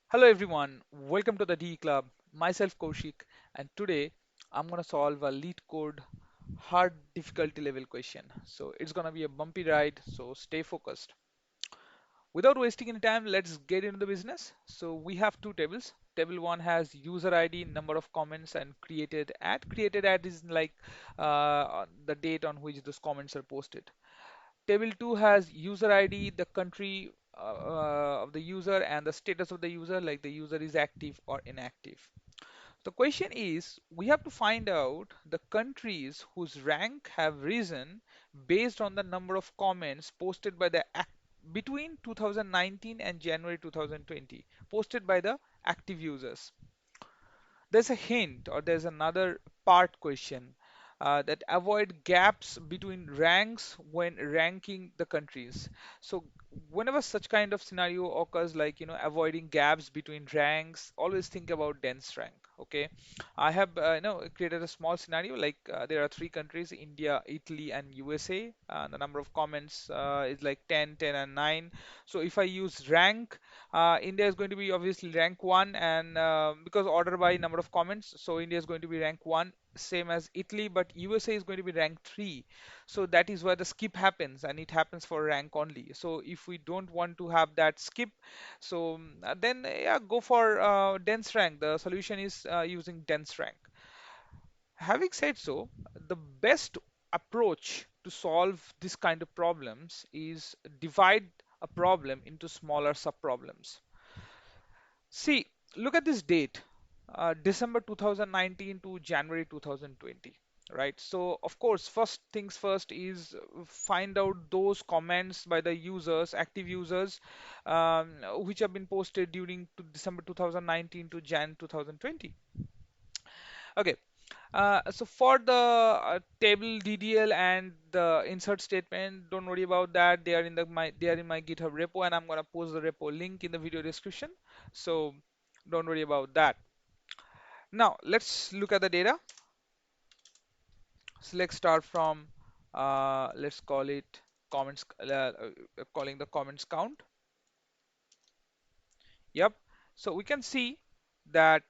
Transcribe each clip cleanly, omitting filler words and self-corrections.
Hello everyone, welcome to the D Club. Myself Kaushik, and today I'm gonna solve a LeetCode hard difficulty level question. So it's gonna be a bumpy ride, so stay focused. Without wasting any time, let's get into the business. So we have two tables. Table one has user ID, number of comments, and created at. Created at is like the date on which those comments are posted. Table 2 has user ID, the country of the user, and the status of the user, like the user is active or inactive. The question is, we have to find out the countries whose rank have risen based on the number of comments posted by the between 2019 and January 2020, posted by the active users. There's a hint or there's another part question that avoid gaps between ranks when ranking the countries. So whenever such kind of scenario occurs, like avoiding gaps between ranks, always think about dense rank. Okay, I have created a small scenario like there are three countries: India, Italy, and USA. The number of comments is like 10, 10, and 9. So if I use rank, India is going to be obviously rank 1, and because order by number of comments, so India is going to be rank 1, same as Italy, but USA is going to be rank 3. So that is where the skip happens, and it happens for rank only. So if we don't want to have that skip, so then yeah, go for dense rank. The solution is using dense rank. Having said so, the best approach to solve this kind of problems is divide a problem into smaller subproblems. See, look at this date, December 2019 to January 2020, right? So, of course, first things first is find out those comments by the users, active users, which have been posted during December 2019 to Jan 2020. Okay, so for the table DDL and the insert statement, don't worry about that. They are in my GitHub repo, and I'm gonna post the repo link in the video description. So don't worry about that. Now let's look at the data. So let's start from let's call it comments, calling the comments count. Yep. So we can see that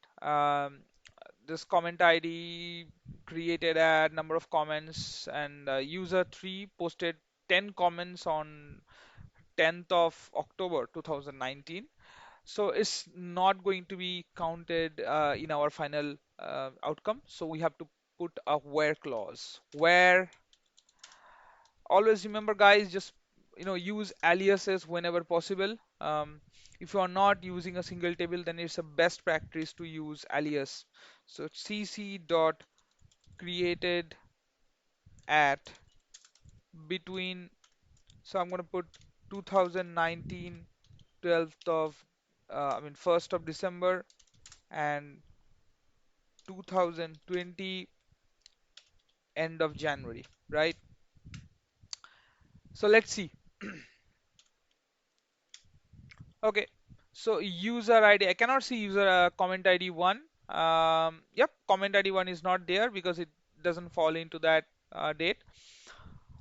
this comment ID created a number of comments, and user 3 posted 10 comments on 10th of October 2019. So it's not going to be counted in our final outcome. So we have to put a where clause. Where, always remember guys, just use aliases whenever possible. If you are not using a single table, then it's a best practice to use alias. So cc dot created at between, so I'm going to put 2019 12th of I mean 1st of December and 2020 end of January, right? So let's see. Okay, so user ID, I cannot see user comment ID 1. Yep, comment ID 1 is not there because it doesn't fall into that date.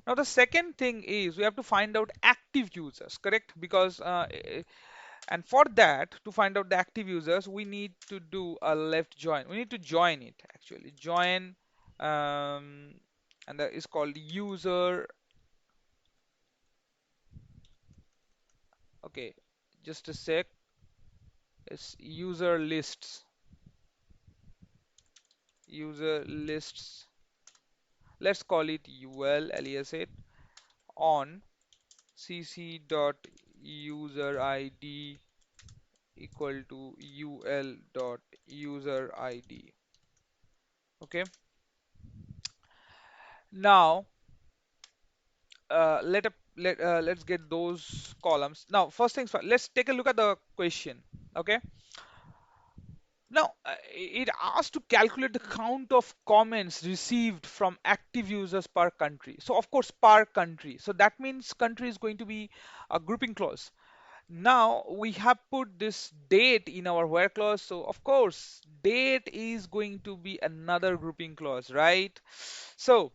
Now the second thing is we have to find out active users, correct? Because and for that, to find out the active users, we need to do a left join. We need to join it actually. Join, and that is called user. Okay, just a sec. It's user lists. User lists. Let's call it ul alias it on cc dot user id equal to ul dot user id. Okay. Now let's get those columns. Now first things first, let's take a look at the question. Okay. Now it asks to calculate the count of comments received from active users per country. So of course per country. So that means country is going to be a grouping clause. Now we have put this date in our where clause, so of course date is going to be another grouping clause, right? So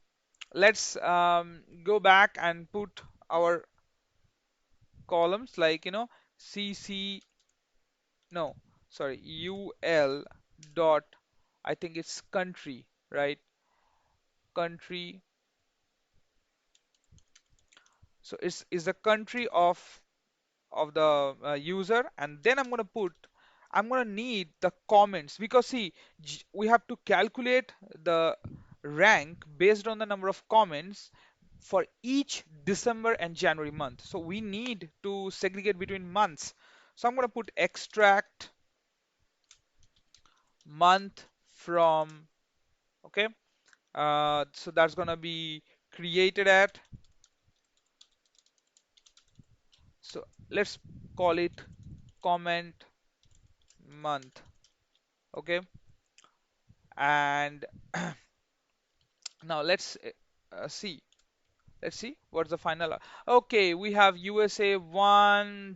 let's go back and put our columns like cc, no, sorry, ul dot, I think it's country, right? Country. So it's is the country of the user, and then I'm gonna need the comments, because see, we have to calculate the rank based on the number of comments for each December and January month. So we need to segregate between months. So I'm gonna put extract month from, okay, so that's gonna be created at, so let's call it comment month, okay. And now see. Let's see what's the final. Okay, we have USA one,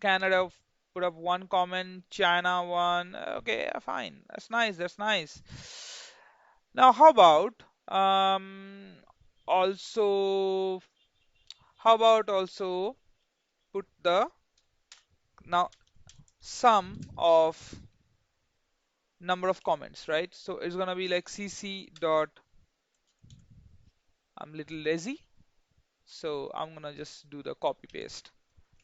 Canada put up one comment, China one. Okay, fine. That's nice. That's nice. Now, also how about also put the now sum of number of comments, right? So it's gonna be like cc dot. I'm little lazy, so I'm gonna just do the copy paste.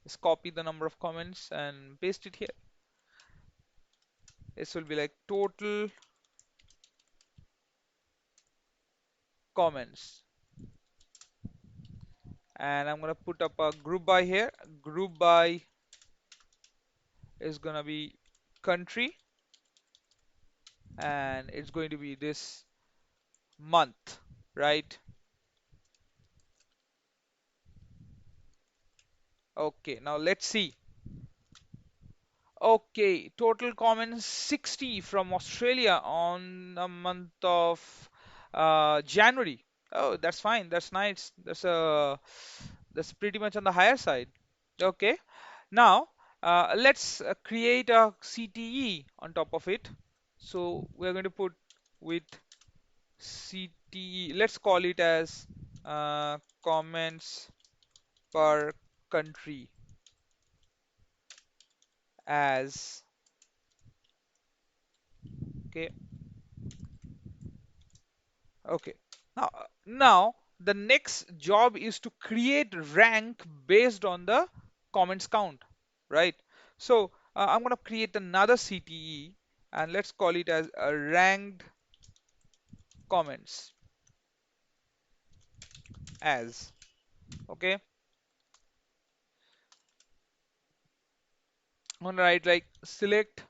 Just copy the number of comments and paste it here. This will be like total comments. And I'm going to put up a group by here. Group by is going to be country, and it's going to be this month, right? Okay, now let's see. Okay, total comments 60 from Australia on the month of January. Oh, that's fine. That's nice. That's pretty much on the higher side. Okay. Now let's create a CTE on top of it. So we're going to put with CTE. Let's call it as comments per country as, okay. Okay. Now the next job is to create rank based on the comments count, right? So I'm going to create another CTE, and let's call it as a ranked comments as, okay. I'm going to write like select.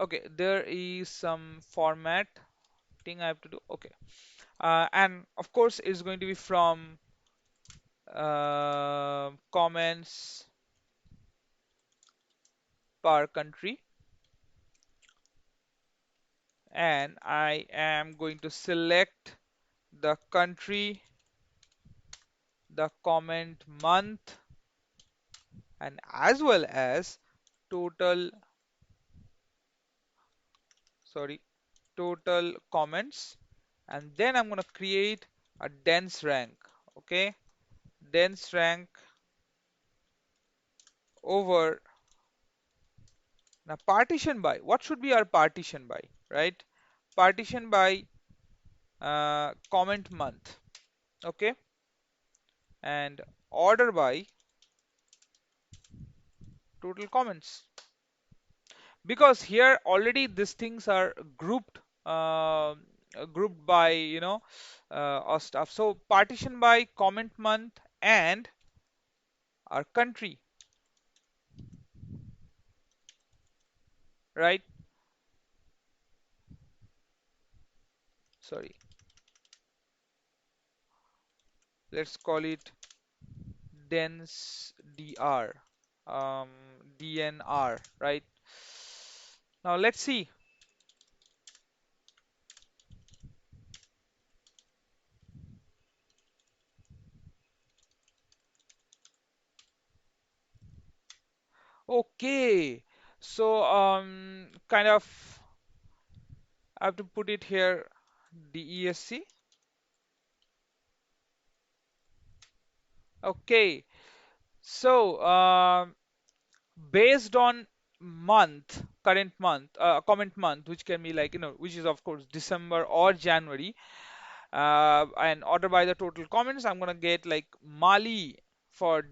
Okay, there is some format thing I have to do. Okay. And of course it's going to be from comments per country, and I am going to select the country, the comment month, and as well as total, sorry, total comments. And then I'm going to create a dense rank, okay. Dense rank over, now partition by, what should be our partition by, right? Partition by comment month, okay. And order by total comments, because here already these things are grouped by, or stuff. So partition by comment month and our country, right? Sorry, let's call it dense dr, um, dnr, right? Now let's see. Okay, so kind of I have to put it here, DESC. Okay, so based on month, current month, comment month, which can be like, which is of course December or January, and order by the total comments, I'm gonna get like Mali for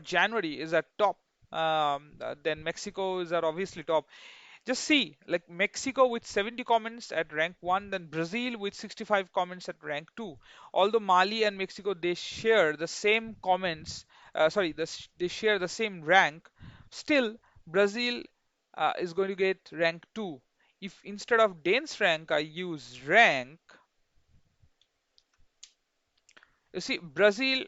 January is at top. Then Mexico is at obviously top. Just see, like Mexico with 70 comments at rank 1, then Brazil with 65 comments at rank 2. Although Mali and Mexico they share the same comments, sorry, they share the same rank, still Brazil is going to get rank 2. If instead of dense rank I use rank, you see Brazil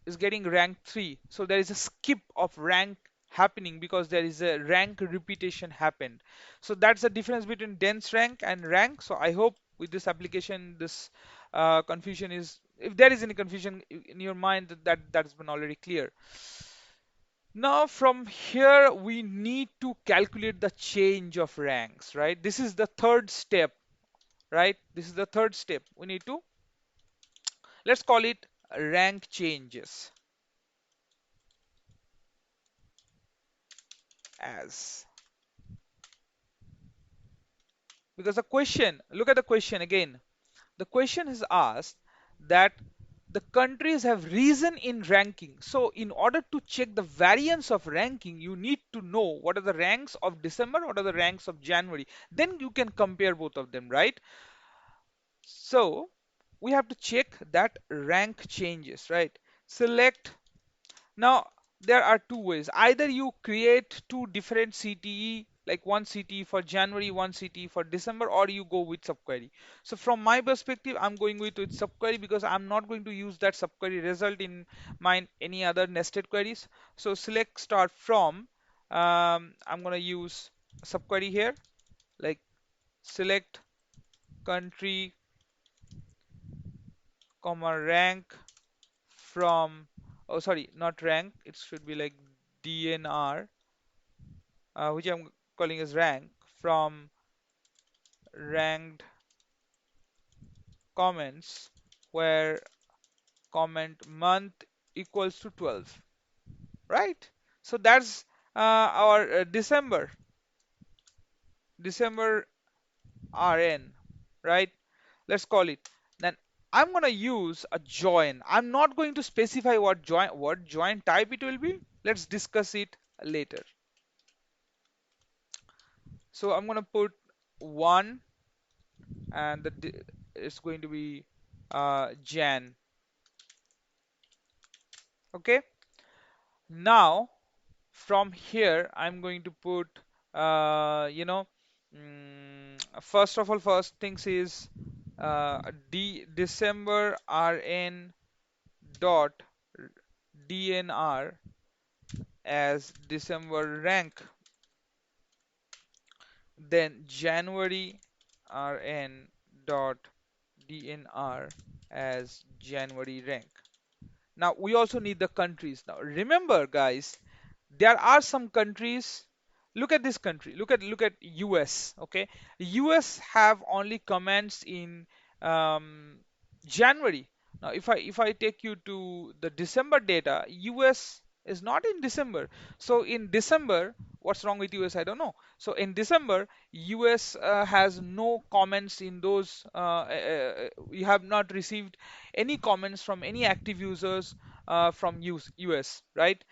is getting rank 3. So there is a skip of rank happening because there is a rank repetition happened. So that's the difference between dense rank and rank. So I hope with this application, this confusion is, if there is any confusion in your mind, that's been already clear. Now from here, we need to calculate the change of ranks, right? This is the third step, right? This is the third step. We need to, let's call it rank changes as. Because the question, look at the question again. The question is asked that the countries have risen in ranking. So in order to check the variance of ranking, you need to know what are the ranks of December, what are the ranks of January. Then you can compare both of them, right? So we have to check that rank changes, right? Select. Now, there are two ways. Either you create two different CTE, like one CTE for January, one CTE for December, or you go with subquery. So from my perspective, I'm going with subquery because I'm not going to use that subquery result in my any other nested queries. So select start from. I'm going to use subquery here, like select country, comma rank from. Oh, sorry, not rank. It should be like DNR, which I'm calling as rank, from ranked comments where comment month equals to 12, right? So that's our December RN, right? Let's call it. Then I'm gonna use a join. I'm not going to specify what join type it will be. Let's discuss it later. So I'm gonna put one, and it's going to be Jan. Okay. Now from here I'm going to put first of all, first things is December RN dot DNR as December rank, then January RN dot DNR as January rank. Now we also need the countries. Now remember guys, there are some countries. Look at this country, look at US. Okay, US have only comments in um, January. Now if I take you to the December data, US is not in December. So in December, what's wrong with US, I don't know. So in December, US has no comments in those. We have not received any comments from any active users from US, right?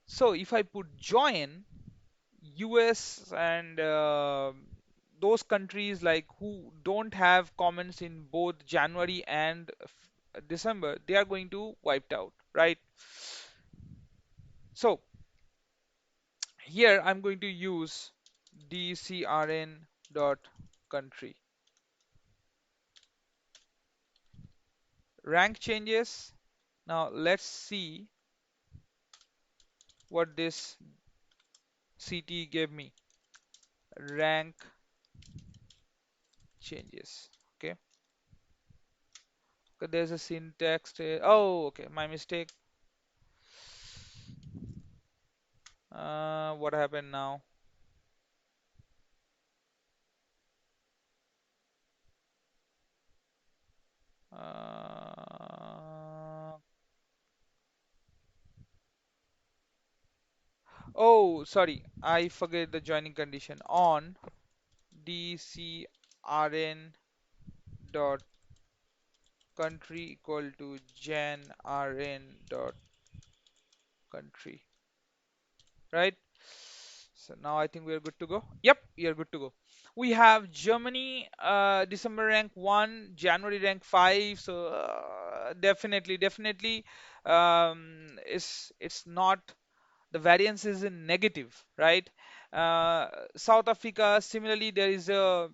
So if I put join US and those countries like who don't have comments in both January and December, they are going to wiped out, right? So here I'm going to use dcrn dot country rank changes. Now let's see what this CT gave me. Rank changes. Okay. Okay, there's a syntax. Oh, okay, my mistake. What happened now? Uh, Oh, sorry, I forget the joining condition. On dcrn dot country equal to genrn dot country, right? So now I think we are good to go. Yep, we are good to go. We have Germany, December rank 1, January rank 5. So definitely, it's not, the variance is in negative, right? Uh, South Africa, similarly, there is a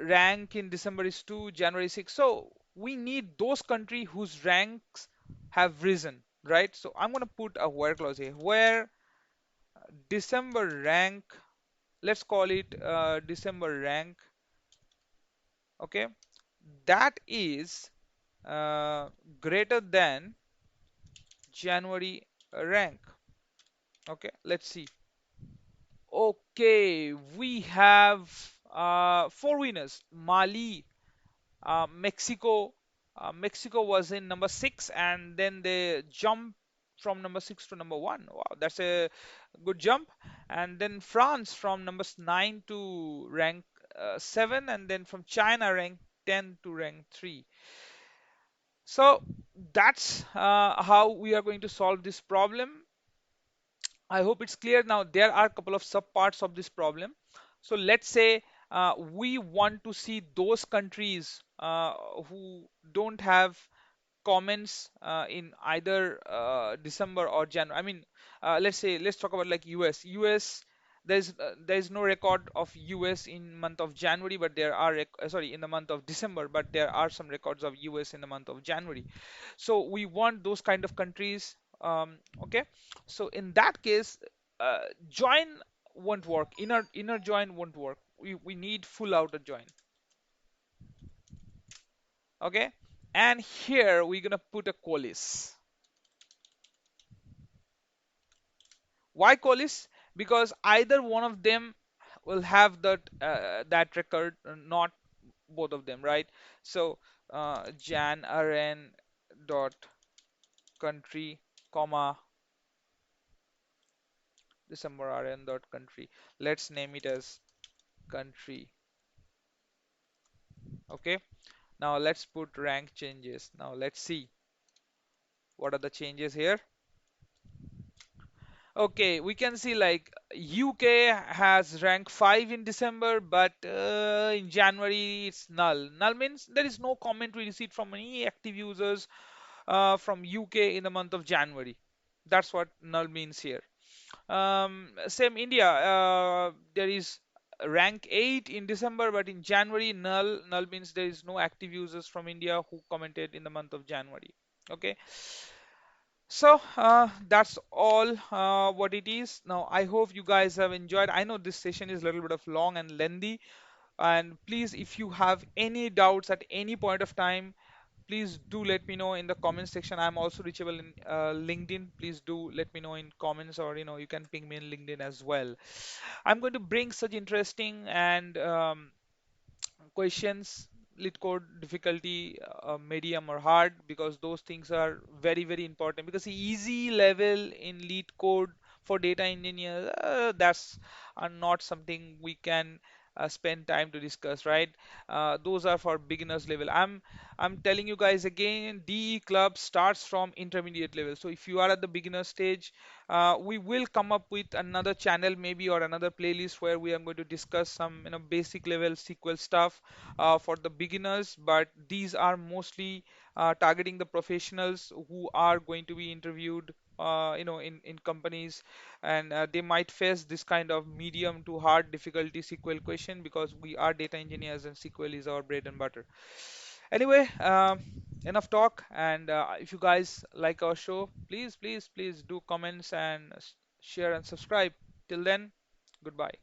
rank in December is 2, January 6. So we need those countries whose ranks have risen, right? So I'm going to put a where clause here, where December rank, let's call it December rank, okay, that is uh, greater than January rank. Okay, let's see. Okay, we have four winners: Mali, Mexico. Mexico was in number six, and then they jumped from number six to number one. Wow, that's a good jump. And then France from number nine to rank seven, and then from China rank 10 to rank three. So that's how we are going to solve this problem. I hope it's clear now. There are a couple of subparts of this problem. So let's say we want to see those countries who don't have comments in either December or January. I mean, let's talk about like US. US, there's no record of US in month of January, but there are sorry, in the month of December, but there are some records of US in the month of January. So we want those kind of countries. Okay, so in that case, join won't work. Inner join won't work. We need full outer join. Okay, and here we're gonna put a coalesce. Why coalesce? Because either one of them will have that record, not both of them, right? So jan rn dot country, comma, December rn dot country. Let's name it as country. Okay. Now let's put rank changes. Now let's see what are the changes here. Okay, we can see like UK has rank 5 in December, but in January it's null. Null means there is no comment we received from any active users from UK in the month of January. That's what null means here. Same India, there is rank 8 in December, but in January null. Null means there is no active users from India who commented in the month of January. Okay. So that's all what it is. Now, I hope you guys have enjoyed. I know this session is a little bit of long and lengthy. And please, if you have any doubts at any point of time, please do let me know in the comment section. I'm also reachable in LinkedIn. Please do let me know in comments, or you can ping me in LinkedIn as well. I'm going to bring such interesting and questions, lead code difficulty, medium or hard, because those things are very important, because the easy level in lead code for data engineers, that's not something we can spend time to discuss, right? Those are for beginners level. I'm telling you guys again, DE club starts from intermediate level. So if you are at the beginner stage, we will come up with another channel maybe, or another playlist where we are going to discuss some basic level SQL stuff for the beginners, but these are mostly targeting the professionals who are going to be interviewed in companies, and they might face this kind of medium to hard difficulty SQL question, because we are data engineers and SQL is our bread and butter. Anyway, enough talk. And if you guys like our show, please do comments and share and subscribe. Till then, goodbye.